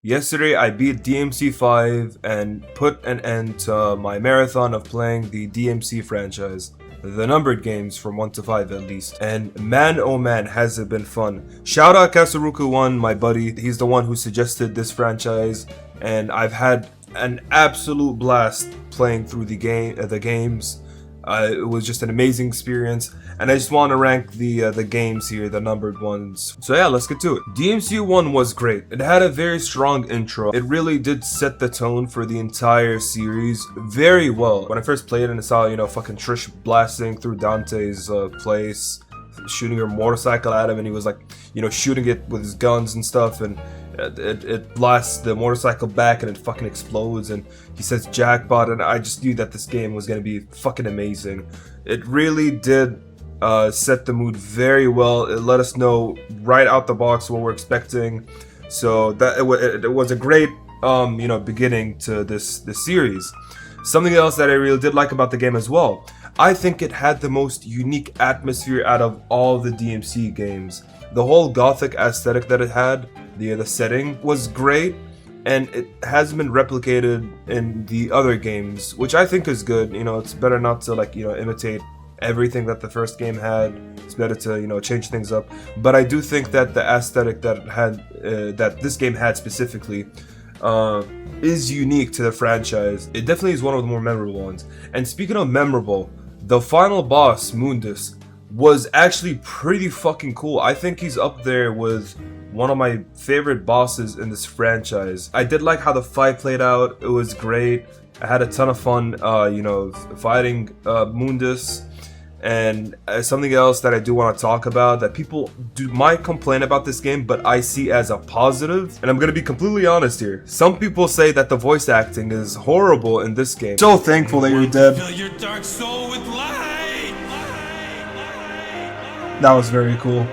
Yesterday, I beat DMC 5 and put an end to my marathon of playing the DMC franchise. The numbered games from 1 to 5 at least. And man oh man, has it been fun. Shout out Kasuruku1, my buddy. He's the one who suggested this franchise, and I've had an absolute blast playing through the games. It was just an amazing experience, and I just want to rank the games here, the numbered ones. So yeah, let's get to it. DMC 1 was great. It had a very strong intro. It really did set the tone for the entire series very well. When I first played it and I saw, fucking Trish blasting through Dante's place, shooting her motorcycle at him, and he was like, shooting it with his guns and stuff, and it blasts the motorcycle back and it fucking explodes, and he says jackpot, and I just knew that this game was gonna be fucking amazing. It really did set the mood very well. It let us know right out the box what we're expecting, so that it was a great beginning to this series. Something else that I really did like about the game as well, I think it had the most unique atmosphere out of all the DMC games. The whole gothic aesthetic that it had, the setting was great, and it hasn't been replicated in the other games, which I think is good. It's better not to imitate everything that the first game had. It's better to change things up. But I do think that the aesthetic that it had, that this game had specifically, is unique to the franchise. It definitely is one of the more memorable ones. And speaking of memorable, the final boss, Mundus, was actually pretty fucking cool. I think he's up there with one of my favorite bosses in this franchise. I did like how the fight played out. It was great. I had a ton of fun, fighting Mundus. And something else that I do want to talk about that people might complain about this game, but I see as a positive, and I'm gonna be completely honest here. Some people say that the voice acting is horrible in this game. So thankful that you're dead. Fill your dark soul with light. That was very cool.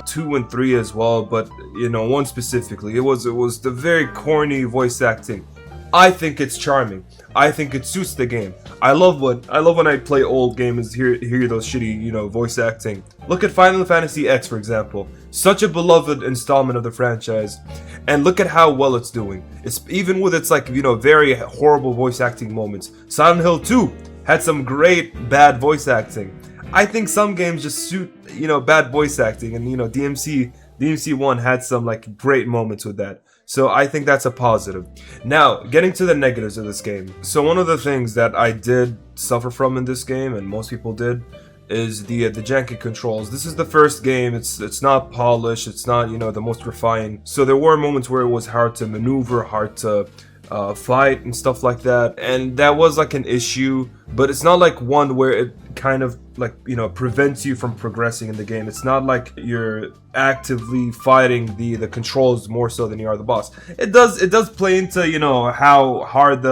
2 and 3 as well, but 1 specifically. It was the very corny voice acting. I think it's charming. I think it suits the game. I love when I play old games, hear those shitty, voice acting. Look at Final Fantasy X, for example. Such a beloved installment of the franchise, and look at how well it's doing. It's even with its very horrible voice acting moments. Silent Hill 2 had some great bad voice acting. I think some games just suit bad voice acting, and DMC 1 had some great moments with that. So I think that's a positive. Now, getting to the negatives of this game. So one of the things that I did suffer from in this game, and most people did, is the janky controls. This is the first game. It's not polished. It's not the most refined. So there were moments where it was hard to maneuver, hard to fight and stuff like that, and that was an issue. But it's not one where it kind of prevents you from progressing in the game. It's not like you're actively fighting the controls more so than you are the boss. It does play into how hard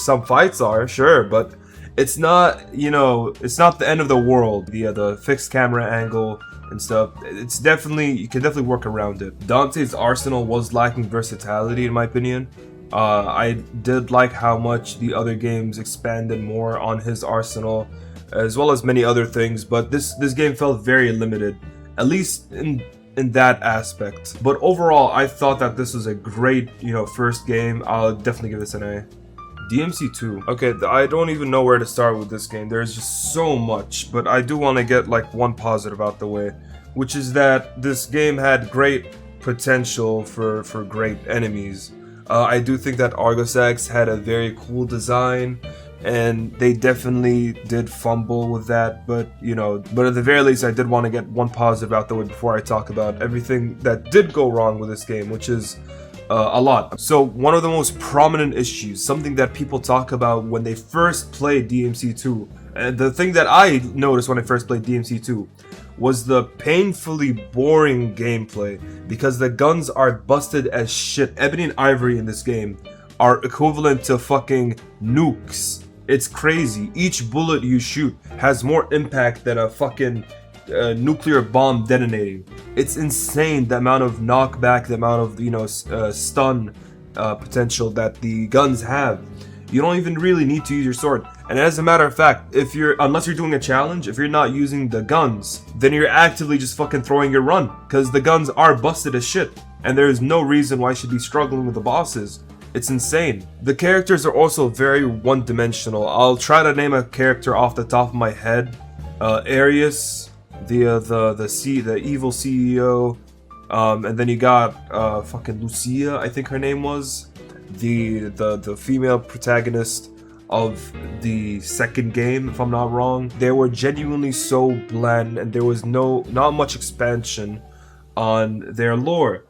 some fights are, sure, but it's not it's not the end of the world. The fixed camera angle and stuff, it's definitely, you can definitely work around it. Dante's arsenal was lacking versatility in my opinion. I did like how much the other games expanded more on his arsenal, as well as many other things, but this game felt very limited, at least in that aspect. But overall, I thought that this was a great, first game. I'll definitely give this an A. DMC 2. Okay, I don't even know where to start with this game. There's just so much, but I do want to get one positive out the way, which is that this game had great potential for great enemies. I do think that Argosax had a very cool design, and they definitely did fumble with that, but at the very least I did want to get one positive out the way before I talk about everything that did go wrong with this game, which is a lot. So one of the most prominent issues, something that people talk about when they first played DMC 2, and the thing that I noticed when I first played DMC 2, was the painfully boring gameplay, because the guns are busted as shit. Ebony and Ivory in this game are equivalent to fucking nukes. It's crazy. Each bullet you shoot has more impact than a fucking nuclear bomb detonating. It's insane the amount of knockback, the amount of stun potential that the guns have. You don't even really need to use your sword. And as a matter of fact, unless you're doing a challenge, if you're not using the guns, then you're actively just fucking throwing your run, because the guns are busted as shit. and there is no reason why I should be struggling with the bosses. It's insane. The characters are also very one-dimensional. I'll try to name a character off the top of my head. Arius, the evil CEO, and then you got fucking Lucia, I think her name was, the female protagonist of the second game, if I'm not wrong. They were genuinely so bland, and there was not much expansion on their lore.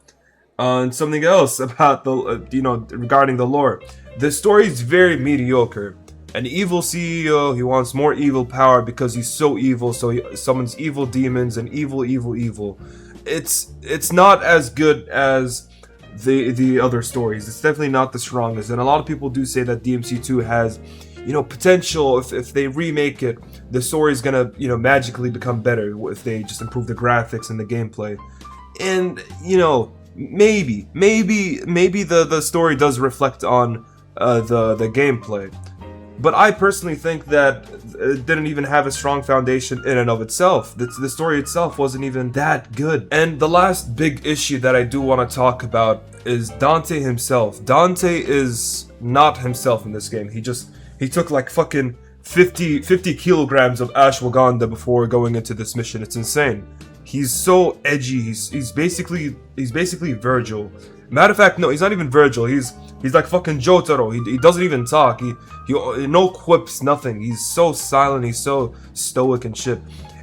And something else about the regarding the lore, the story is very mediocre. An evil CEO, he wants more evil power because he's so evil, so he summons evil demons and evil. It's not as good as the other stories. It's definitely not the strongest, and a lot of people do say that DMC2 has, potential. If they remake it, the story is gonna, magically become better if they just improve the graphics and the gameplay. And maybe the story does reflect on the gameplay. But I personally think that it didn't even have a strong foundation in and of itself. The story itself wasn't even that good. And the last big issue that I do want to talk about is Dante himself. Dante is not himself in this game. He took like fucking 50 kilograms of ashwagandha before going into this mission. It's insane. He's so edgy. He's basically Virgil. Matter of fact, no, he's not even Virgil. He's like fucking Jotaro. He doesn't even talk. He no quips, nothing. He's so silent. He's so stoic and shit.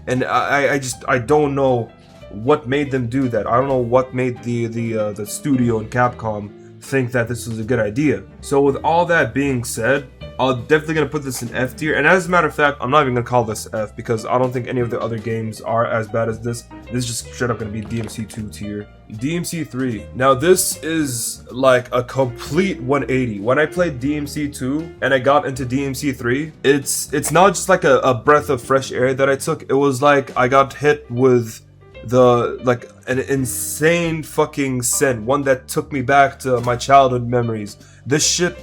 And I don't know what made them do that. I don't know what made the studio and Capcom think that this was a good idea. So with all that being said, I'm definitely gonna put this in F tier. And as a matter of fact, I'm not even gonna call this F because I don't think any of the other games are as bad as this. This is just straight up gonna be DMC 2 tier. DMC 3. Now this is like a complete 180. When I played DMC 2 and I got into DMC 3, it's not just like a breath of fresh air that I took. It was like I got hit with an insane fucking sin, one that took me back to my childhood memories. This shit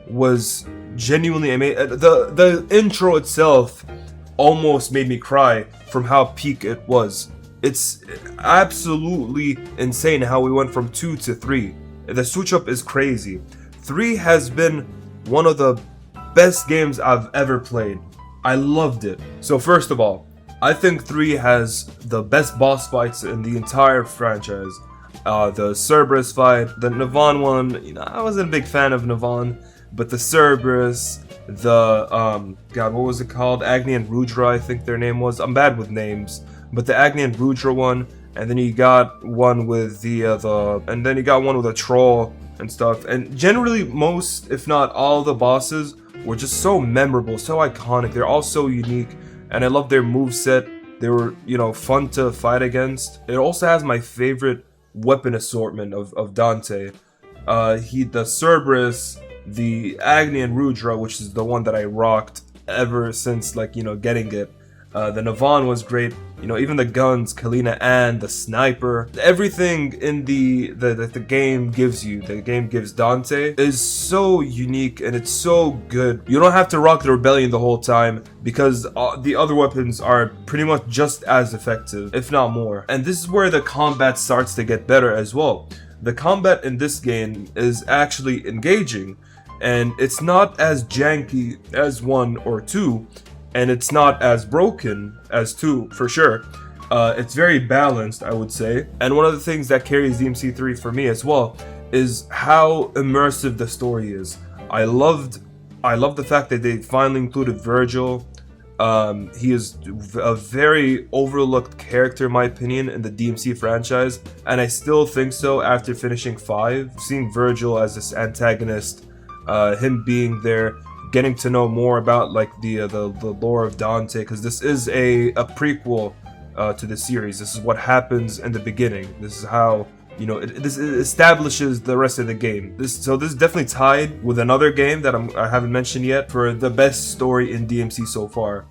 was genuinely amazing. The intro itself almost made me cry from how peak it was. It's absolutely insane how we went from 2 to 3. The switch up is crazy. 3 has been one of the best games I've ever played. I loved it. So first of all, I think 3 has the best boss fights in the entire franchise. The Cerberus fight, the Navon one, I wasn't a big fan of Navon, but the Cerberus, the God, what was it called? Agni and Rudra, I think their name was. I'm bad with names, but the Agni and Rudra one, and then you got one with and then you got one with a troll and stuff. And generally, most, if not all, the bosses were just so memorable, so iconic. They're all so unique, and I love their moveset. They were, fun to fight against. It also has my favorite weapon assortment of Dante. The Cerberus, the Agni and Rudra, which is the one that I rocked ever since, getting it. The Navon was great. Even the guns, Kalina and the sniper, everything in the game gives you, the game gives Dante, is so unique and it's so good. You don't have to rock the Rebellion the whole time because the other weapons are pretty much just as effective, if not more. And this is where the combat starts to get better as well. The combat in this game is actually engaging, and it's not as janky as 1 or 2, and it's not as broken as 2 for sure. It's very balanced, I would say. And one of the things that carries DMC3 for me as well is how immersive the story is. I loved the fact that they finally included Virgil. He is a very overlooked character, in my opinion, in the DMC franchise, and I still think so after finishing 5. Seeing Virgil as this antagonist, him being there, getting to know more about the lore of Dante, because this is a prequel to the series. This is what happens in the beginning. This is how this establishes the rest of the game. This is definitely tied with another game that I haven't mentioned yet for the best story in DMC so far.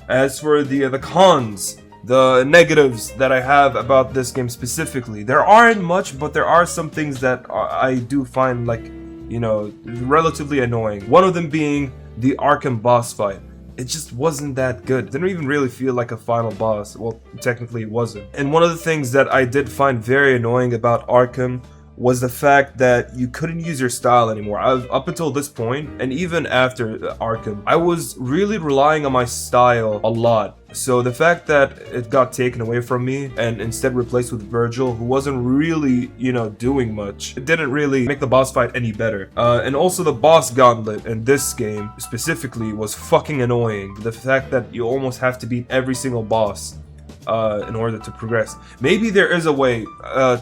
As for the cons, the negatives that I have about this game specifically, there aren't much, but there are some things that I do find relatively annoying. One of them being the Arkham boss fight. It just wasn't that good. It didn't even really feel like a final boss. Well, technically it wasn't. And one of the things that I did find very annoying about Arkham was the fact that you couldn't use your style anymore. Up until this point, and even after Arkham, I was really relying on my style a lot. So the fact that it got taken away from me and instead replaced with Virgil, who wasn't really, doing much, it didn't really make the boss fight any better. And also the boss gauntlet in this game specifically was fucking annoying. The fact that you almost have to beat every single boss in order to progress. Maybe there is a way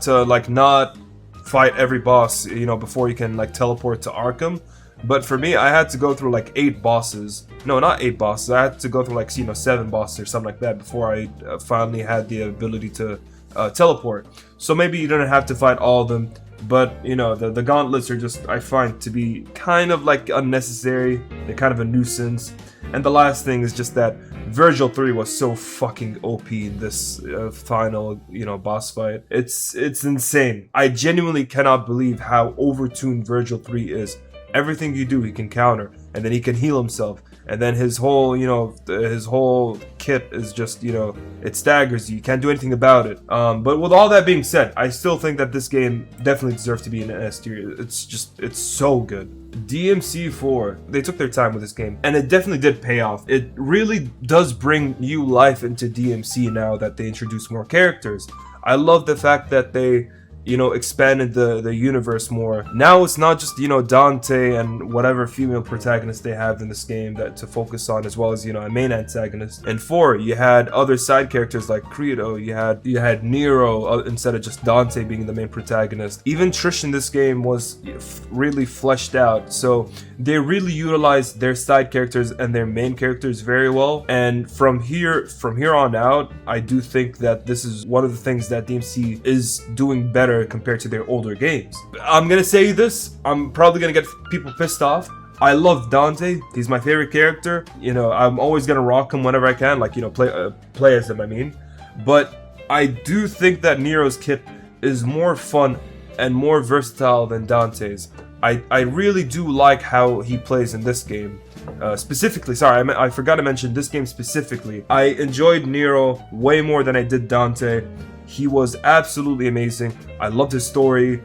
to like not fight every boss, before you can like teleport to Arkham. But for me, I had to go through like 8 bosses. No, not 8 bosses. I had to go through like 7 bosses or something like that before I finally had the ability to teleport. So maybe you don't have to fight all of them. But the gauntlets are just, I find, to be kind of like unnecessary. They're kind of a nuisance. And the last thing is just that Virgil 3 was so fucking OP in this final, boss fight. It's insane. I genuinely cannot believe how overtuned Virgil 3 is. Everything you do, he can counter, and then he can heal himself, and then his whole, his whole kit is just, it staggers you. You can't do anything about it. But with all that being said, I still think that this game definitely deserves to be in an S tier. It's so good. DMC4, they took their time with this game, and it definitely did pay off. It really does bring new life into DMC now that they introduce more characters. I love the fact that they expanded the universe more. Now it's not just, Dante and whatever female protagonist they have in this game that to focus on, as well as, a main antagonist. In 4, you had other side characters like Credo, you had Nero instead of just Dante being the main protagonist. Even Trish in this game was really fleshed out. So they really utilized their side characters and their main characters very well. And from here on out, I do think that this is one of the things that DMC is doing better compared to their older games. I'm gonna say this, I'm probably gonna get people pissed off. I love Dante. He's my favorite character. I'm always gonna rock him whenever I can, like, play as him, I mean. But I do think that Nero's kit is more fun and more versatile than Dante's. I really do like how he plays in this game. Specifically, sorry, I forgot to mention this game specifically. I enjoyed Nero way more than I did Dante. He was absolutely amazing. I loved his story.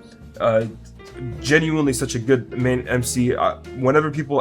Genuinely such a good main MC. Whenever people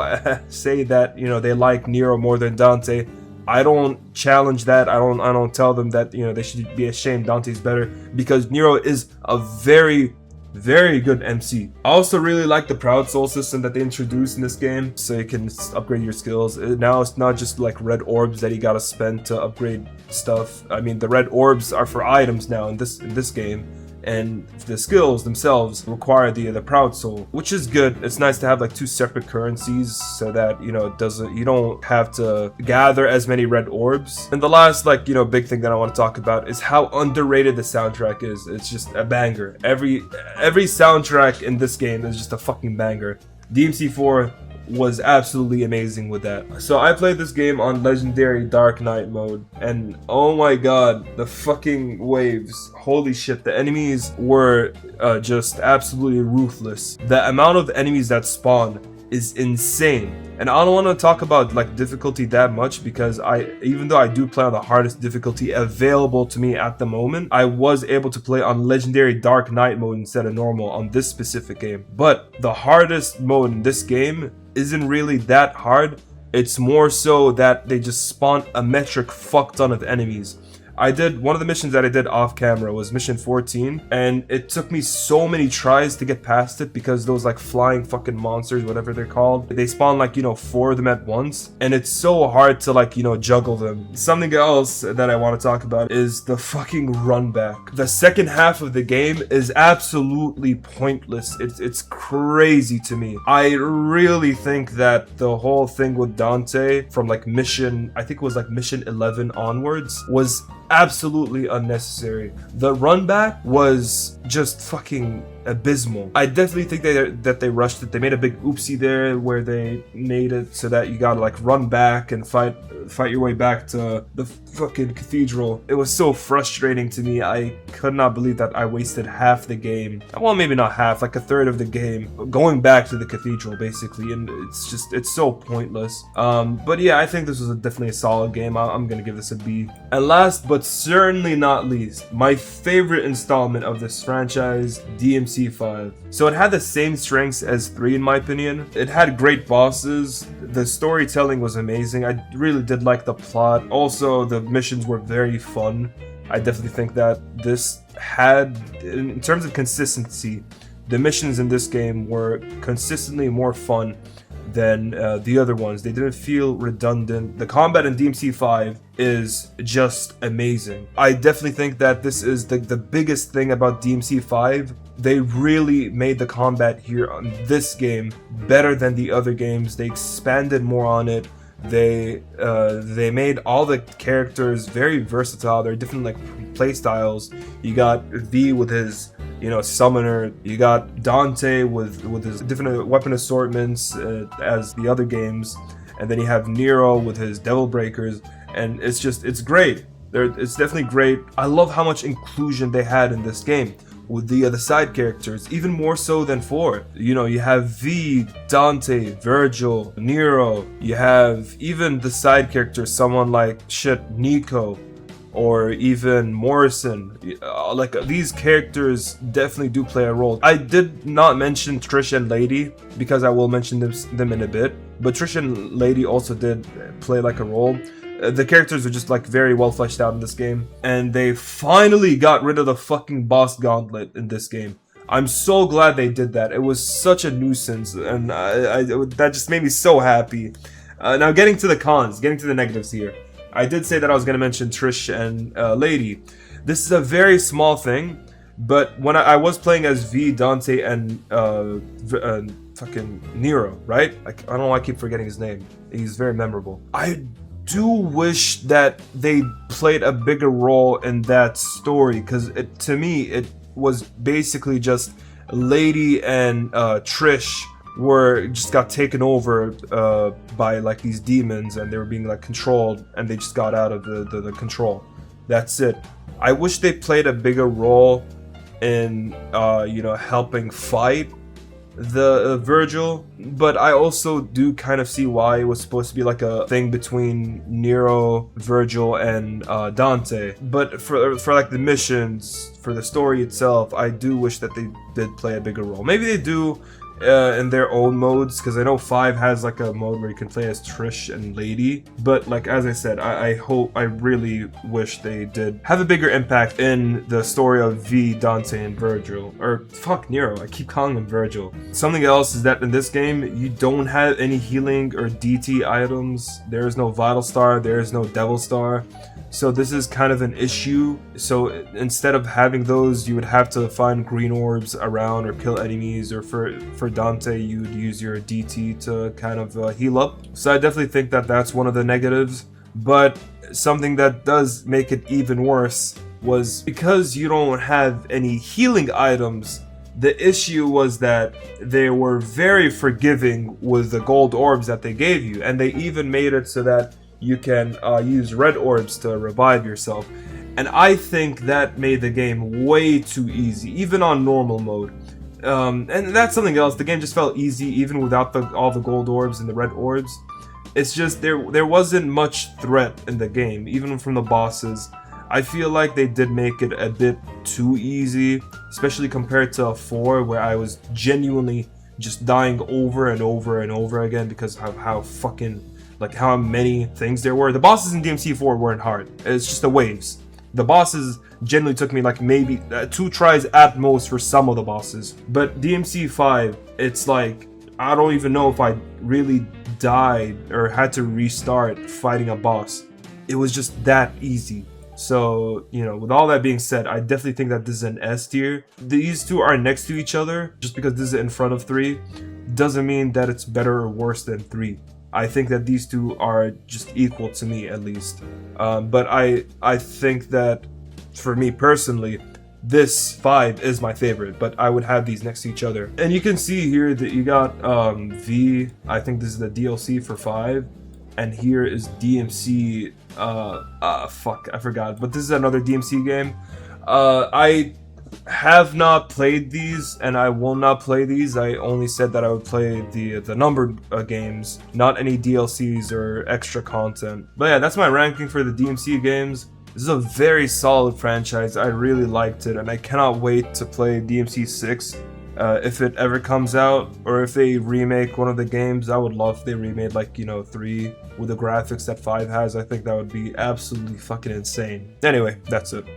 say that they like Nero more than Dante, I don't challenge that. I don't tell them that they should be ashamed Dante's better, because Nero is a very good MC. I also really like the Proud Soul system that they introduced in this game, so you can upgrade your skills. Now it's not just like red orbs that you gotta spend to upgrade stuff. I mean, the red orbs are for items now in this game, and the skills themselves require the Proud Soul, which is good. It's nice to have like 2 separate currencies so that you don't have to gather as many red orbs. And the last big thing that I want to talk about is how underrated the soundtrack is. It's just a banger. Every soundtrack in this game is just a fucking banger. DMC4 was absolutely amazing with that. So I played this game on Legendary Dark Knight mode, and oh my god, the fucking waves. Holy shit, the enemies were just absolutely ruthless. The amount of enemies that spawn is insane. And I don't want to talk about like difficulty that much, because even though I do play on the hardest difficulty available to me at the moment, I was able to play on Legendary Dark Knight mode instead of normal on this specific game. But the hardest mode in this game isn't really that hard. It's more so that they just spawn a metric fuck ton of enemies. One of the missions that I did off camera was mission 14, and it took me so many tries to get past it, because those like flying fucking monsters, whatever they're called, they spawn like 4 of them at once, and it's so hard to like juggle them. Something else that I want to talk about is the fucking run back. The second half of the game is absolutely pointless. It's crazy to me. I really think that the whole thing with Dante from like mission, I think it was like mission 11 onwards, was absolutely unnecessary. The run back was just fucking abysmal. I definitely think that they rushed it. They made a big oopsie there where they made it so that you gotta like run back and fight your way back to the fucking cathedral. It was so frustrating to me. I could not believe that I wasted half the game, well, maybe not half, like a third of the game going back to the cathedral basically, and it's so pointless. But yeah, I think this was definitely a solid game. I'm gonna give this a B. And last but certainly not least, my favorite installment of this franchise, DMC DMC 5. So it had the same strengths as 3 in my opinion. It had great bosses, the storytelling was amazing, I really did like the plot, also the missions were very fun. I definitely think that this had, in terms of consistency, the missions in this game were consistently more fun than the other ones. They didn't feel redundant. The combat in DMC 5 is just amazing. I definitely think that this is the biggest thing about DMC 5. They really made the combat here on this game better than the other games. They expanded more on it. They made all the characters very versatile. There are different like play styles. You got V with his summoner. You got Dante with his different weapon assortments as the other games, and then you have Nero with his devil breakers, and it's great. It's definitely great. I love how much inclusion they had in this game with the side characters, even more so than 4. You have V, Dante, Virgil, Nero. You have even the side characters, someone like Nico, or even Morrison. Like these characters definitely do play a role. I did not mention Trish and Lady because I will mention them in a bit, but Trish and Lady also did play like a role. The characters are just like very well fleshed out in this game, and they finally got rid of the fucking boss gauntlet in this game. I'm so glad they did that. It was such a nuisance, and that just made me so happy. Now getting to the cons, getting to the negatives here. I did say that I was going to mention Trish and Lady. This is a very small thing, but when I was playing as V, Dante, and fucking Nero, right? I don't know why I keep forgetting his name. He's very memorable. I do wish that they played a bigger role in that story, because to me it was basically just Lady and Trish just got taken over by like these demons, and they were being like controlled, and they just got out of the control. That's it. I wish they played a bigger role in helping fight the Virgil, but I also do kind of see why it was supposed to be like a thing between Nero, Virgil, and Dante. But for like the missions, for the story itself, I do wish that they did play a bigger role. Maybe they do in their own modes, because I know 5 has like a mode where you can play as Trish and Lady, but like as I said, I really wish they did have a bigger impact in the story of V, Dante, and Virgil, or fuck Nero, I keep calling him Virgil. Something else is that in this game you don't have any healing or DT items. There is no Vital Star, there is no Devil Star. So this is kind of an issue. So instead of having those, you would have to find green orbs around or kill enemies, or for Dante, you'd use your DT to kind of heal up. So I definitely think that that's one of the negatives. But something that does make it even worse was because you don't have any healing items, the issue was that they were very forgiving with the gold orbs that they gave you, and they even made it so that you can use red orbs to revive yourself. And I think that made the game way too easy, even on normal mode. And that's something else. The game just felt easy, even without all the gold orbs and the red orbs. It's just there wasn't much threat in the game, even from the bosses. I feel like they did make it a bit too easy, especially compared to 4, where I was genuinely just dying over and over and over again because of how fucking, like, how many things there were. The bosses in DMC 4 weren't hard. It's just the waves. The bosses generally took me like maybe 2 tries at most for some of the bosses. But DMC 5, it's like, I don't even know if I really died or had to restart fighting a boss. It was just that easy. So, with all that being said, I definitely think that this is an S tier. These two are next to each other. Just because this is in front of 3 doesn't mean that it's better or worse than 3. I think that these two are just equal to me, at least. But I think that, for me personally, this 5 is my favorite, but I would have these next to each other. And you can see here that you got V, I think this is the DLC for 5, and here is DMC, fuck, I forgot, but this is another DMC game. I have not played these, and I will not play these. I only said that I would play the numbered games, not any DLCs or extra content. But yeah, that's my ranking for the DMC games. This is a very solid franchise. I really liked it, and I cannot wait to play DMC 6 if it ever comes out, or if they remake one of the games. I would love if they remade, like, 3 with the graphics that 5 has. I think that would be absolutely fucking insane. Anyway, that's it.